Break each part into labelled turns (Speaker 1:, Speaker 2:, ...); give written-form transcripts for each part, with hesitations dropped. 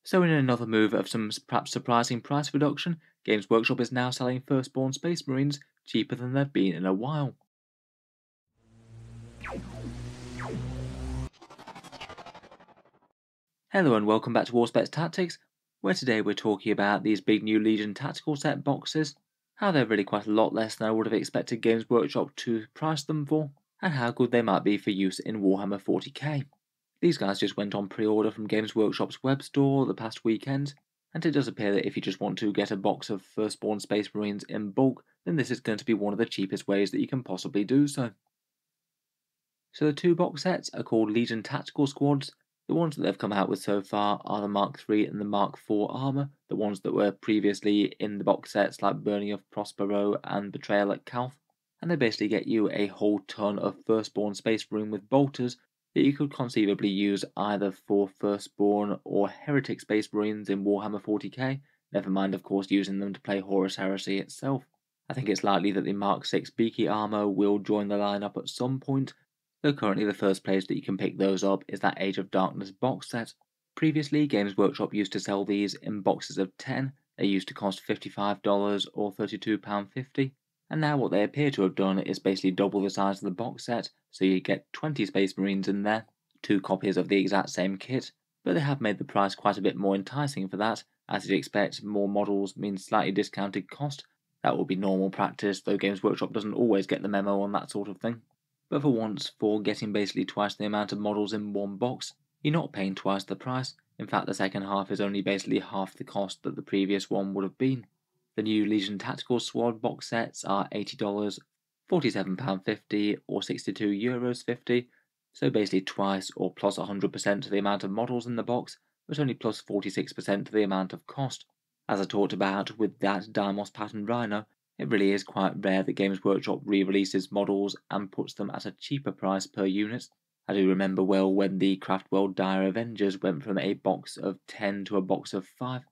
Speaker 1: So in another move of some perhaps surprising price reduction, Games Workshop is now selling Firstborn Space Marines cheaper than they've been in a while. Hello and welcome back to Warspecs Tactics, where today we're talking about these big new Legion tactical set boxes, how they're really quite a lot less than I would have expected Games Workshop to price them for, and how good they might be for use in Warhammer 40k. These guys just went on pre-order from Games Workshop's web store the past weekend, and it does appear that if you just want to get a box of Firstborn Space Marines in bulk, then this is going to be one of the cheapest ways that you can possibly do so. So the two box sets are called Legion Tactical Squads. The ones that they've come out with so far are the Mark III and the Mark IV armour, the ones that were previously in the box sets like Burning of Prospero and Betrayal at Calth, and they basically get you a whole ton of Firstborn Space Marine with bolters that you could conceivably use either for Firstborn or Heretic Space Marines in Warhammer 40k, never mind of course using them to play Horus Heresy itself. I think it's likely that the Mark VI Beaky armour will join the lineup at some point, though currently the first place that you can pick those up is that Age of Darkness box set. Previously, Games Workshop used to sell these in boxes of 10, they used to cost $55 or £32.50, and now what they appear to have done is basically double the size of the box set, so you get 20 Space Marines in there, 2 copies of the exact same kit, but they have made the price quite a bit more enticing for that. As you'd expect, more models means slightly discounted cost. That will be normal practice, though Games Workshop doesn't always get the memo on that sort of thing. But for once, for getting basically twice the amount of models in one box, you're not paying twice the price. In fact, the second half is only basically half the cost that the previous one would have been. The new Legion Tactical Squad box sets are $80, £47.50 or €62.50, so basically twice or plus 100% to the amount of models in the box, but only plus 46% to the amount of cost. As I talked about with that Deimos pattern Rhino, it really is quite rare that Games Workshop re-releases models and puts them at a cheaper price per unit. I do remember well when the Craftworld Dire Avengers went from a box of 10 to a box of 5,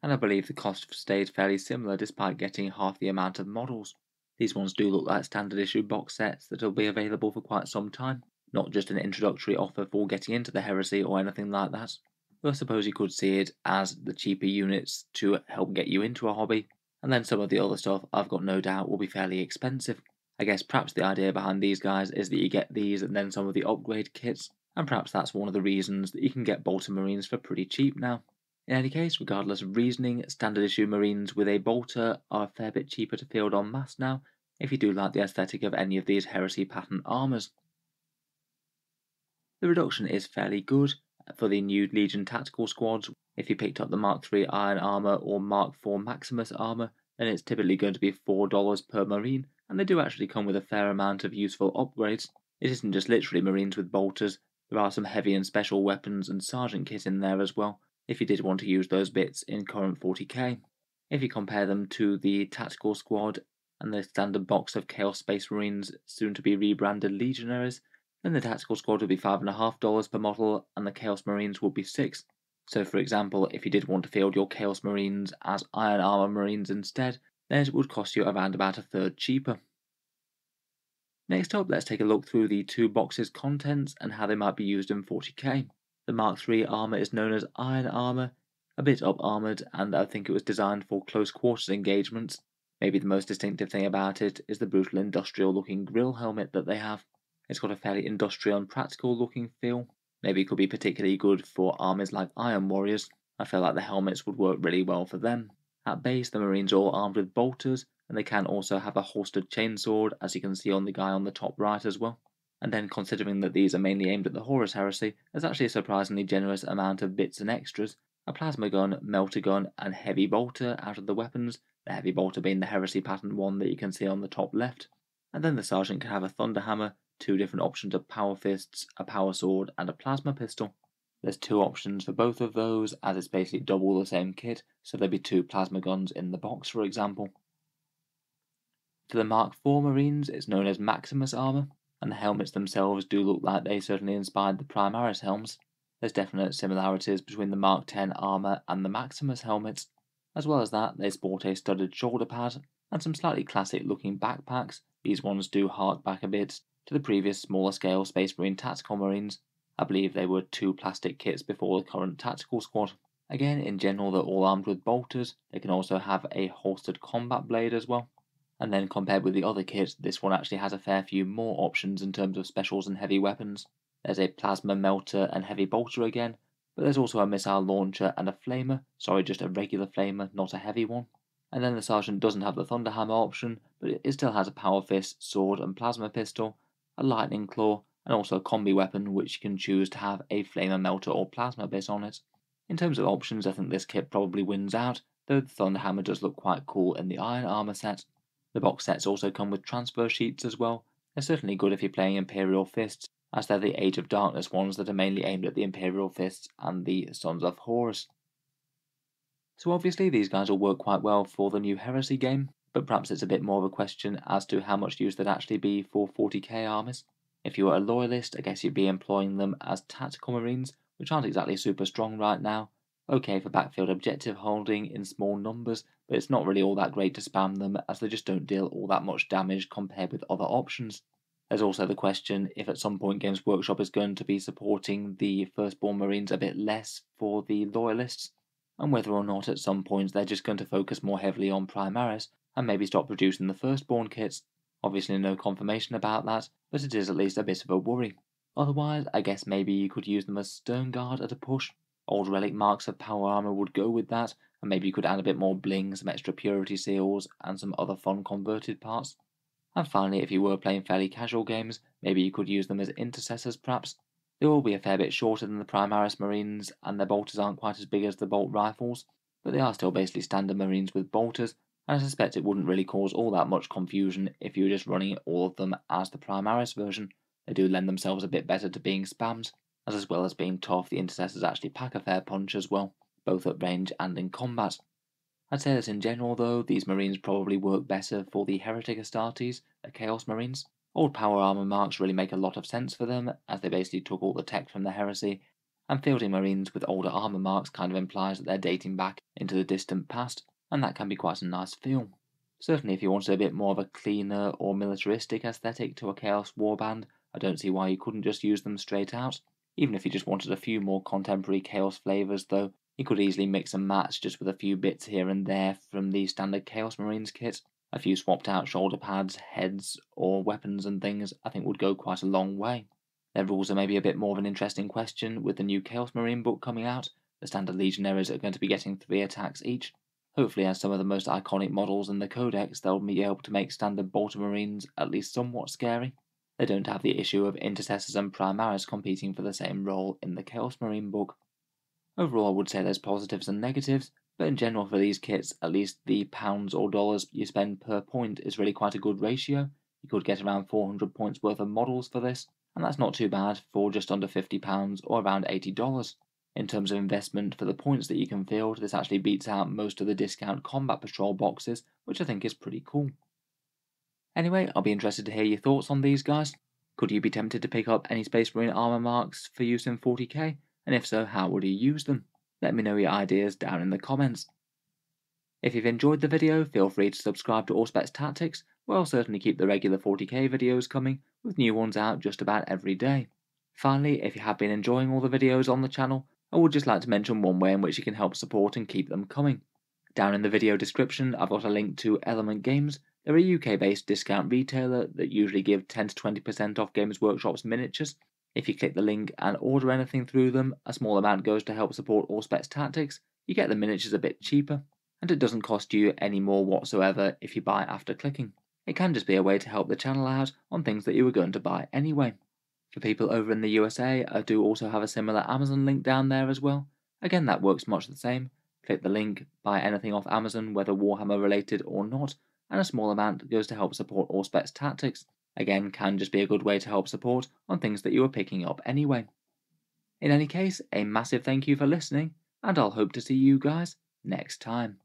Speaker 1: and I believe the cost stayed fairly similar despite getting half the amount of models. These ones do look like standard issue box sets that will be available for quite some time, not just an introductory offer for getting into the Heresy or anything like that. Though I suppose you could see it as the cheaper units to help get you into a hobby, and then some of the other stuff I've got no doubt will be fairly expensive. I guess perhaps the idea behind these guys is that you get these and then some of the upgrade kits, and perhaps that's one of the reasons that you can get bolter marines for pretty cheap now. In any case, regardless of reasoning, standard issue marines with a bolter are a fair bit cheaper to field en masse now, if you do like the aesthetic of any of these Heresy pattern armours. The reduction is fairly good for the new Legion tactical squads. If you picked up the Mark III Iron Armour or Mark IV Maximus Armour, then it's typically going to be $4 per marine, and they do actually come with a fair amount of useful upgrades. It isn't just literally marines with bolters, there are some heavy and special weapons and sergeant kit in there as well, if you did want to use those bits in current 40k. If you compare them to the tactical squad and the standard box of Chaos Space Marines, soon to be rebranded Legionaries, then the tactical squad would be $5.50 per model and the Chaos Marines would be $6. So for example, if you did want to field your Chaos Marines as Iron Armour Marines instead, then it would cost you around about a third cheaper. Next up, let's take a look through the two boxes' contents and how they might be used in 40k. The Mark III armour is known as Iron Armour, a bit up-armoured, and I think it was designed for close quarters engagements. Maybe the most distinctive thing about it is the brutal industrial looking grill helmet that they have. It's got a fairly industrial and practical looking feel. Maybe it could be particularly good for armies like Iron Warriors. I feel like the helmets would work really well for them. At base, the Marines are all armed with bolters, and they can also have a holstered chainsword, as you can see on the guy on the top right as well. And then considering that these are mainly aimed at the Horus Heresy, there's actually a surprisingly generous amount of bits and extras. A plasma gun, melter gun, and heavy bolter out of the weapons, the heavy bolter being the Heresy pattern one that you can see on the top left. And then the sergeant can have a thunder hammer, 2 different options of power fists, a power sword, and a plasma pistol. There's 2 options for both of those, as it's basically double the same kit, so there'd be 2 plasma guns in the box, for example. For the Mark IV Marines, it's known as Maximus armour, and the helmets themselves do look like they certainly inspired the Primaris helms. There's definite similarities between the Mark X armour and the Maximus helmets. As well as that, they sport a studded shoulder pad, and some slightly classic looking backpacks. These ones do hark back a bit to the previous smaller scale Space Marine Tactical Marines. I believe they were 2 plastic kits before the current Tactical Squad. Again, in general they're all armed with bolters. They can also have a holstered combat blade as well. And then compared with the other kits, this one actually has a fair few more options in terms of specials and heavy weapons. There's a plasma melter and heavy bolter again, but there's also a missile launcher and a flamer, sorry, just a regular flamer, not a heavy one. And then the sergeant doesn't have the thunderhammer option, but it still has a power fist, sword and plasma pistol, a lightning claw, and also a combi weapon which you can choose to have a flamer melter or plasma bit on it. In terms of options, I think this kit probably wins out, though the thunderhammer does look quite cool in the iron armor set. The box sets also come with transfer sheets as well. They're certainly good if you're playing Imperial Fists, as they're the Age of Darkness ones that are mainly aimed at the Imperial Fists and the Sons of Horus. So obviously these guys will work quite well for the new Heresy game, but perhaps it's a bit more of a question as to how much use they'd actually be for 40k armies. If you were a loyalist, I guess you'd be employing them as tactical marines, which aren't exactly super strong right now. Okay for backfield objective holding in small numbers, but it's not really all that great to spam them as they just don't deal all that much damage compared with other options. There's also the question if at some point Games Workshop is going to be supporting the Firstborn Marines a bit less for the loyalists, and whether or not at some points they're just going to focus more heavily on Primaris and maybe stop producing the Firstborn kits. Obviously no confirmation about that, but it is at least a bit of a worry. Otherwise, I guess maybe you could use them as Stern Guard at a push. Old relic marks of power armor would go with that, and maybe you could add a bit more bling, some extra purity seals, and some other fun converted parts. And finally, if you were playing fairly casual games, maybe you could use them as intercessors perhaps. They will be a fair bit shorter than the Primaris Marines, and their bolters aren't quite as big as the bolt rifles, but they are still basically standard Marines with bolters, and I suspect it wouldn't really cause all that much confusion if you were just running all of them as the Primaris version. They do lend themselves a bit better to being spammed, as well as being tough, the intercessors actually pack a fair punch as well, both at range and in combat. I'd say that in general though, these marines probably work better for the Heretic Astartes, the Chaos Marines. Old power armor marks really make a lot of sense for them, as they basically took all the tech from the Heresy, and fielding marines with older armor marks kind of implies that they're dating back into the distant past, and that can be quite a nice feel. Certainly if you wanted a bit more of a cleaner or militaristic aesthetic to a Chaos Warband, I don't see why you couldn't just use them straight out. Even if you just wanted a few more contemporary Chaos flavours though, you could easily mix and match just with a few bits here and there from the standard Chaos Marines kit. A few swapped out shoulder pads, heads, or weapons and things I think would go quite a long way. Their rules are maybe a bit more of an interesting question with the new Chaos Marine book coming out. The standard Legionaries are going to be getting 3 attacks each. Hopefully as some of the most iconic models in the Codex, they'll be able to make standard Bolter Marines at least somewhat scary. They don't have the issue of Intercessors and Primaris competing for the same role in the Chaos Marine book. Overall, I would say there's positives and negatives, but in general for these kits, at least the pounds or dollars you spend per point is really quite a good ratio. You could get around 400 points worth of models for this, and that's not too bad for just under £50 or around $80. In terms of investment for the points that you can field, this actually beats out most of the discount Combat Patrol boxes, which I think is pretty cool. Anyway, I'll be interested to hear your thoughts on these guys. Could you be tempted to pick up any Space Marine armor marks for use in 40k? And if so, how would you use them? Let me know your ideas down in the comments. If you've enjoyed the video, feel free to subscribe to Auspex Tactics, where I'll certainly keep the regular 40k videos coming, with new ones out just about every day. Finally, if you have been enjoying all the videos on the channel, I would just like to mention one way in which you can help support and keep them coming. Down in the video description, I've got a link to Element Games. They're a UK-based discount retailer that usually give 10 to 20% off Games Workshop's miniatures. If you click the link and order anything through them, a small amount goes to help support Auspex Tactics. You get the miniatures a bit cheaper, and it doesn't cost you any more whatsoever if you buy after clicking. It can just be a way to help the channel out on things that you were going to buy anyway. For people over in the USA, I do also have a similar Amazon link down there as well. Again, that works much the same. Click the link, buy anything off Amazon, whether Warhammer related or not, and a small amount goes to help support Auspex Tactics. Again, can just be a good way to help support on things that you are picking up anyway. In any case, a massive thank you for listening, and I'll hope to see you guys next time.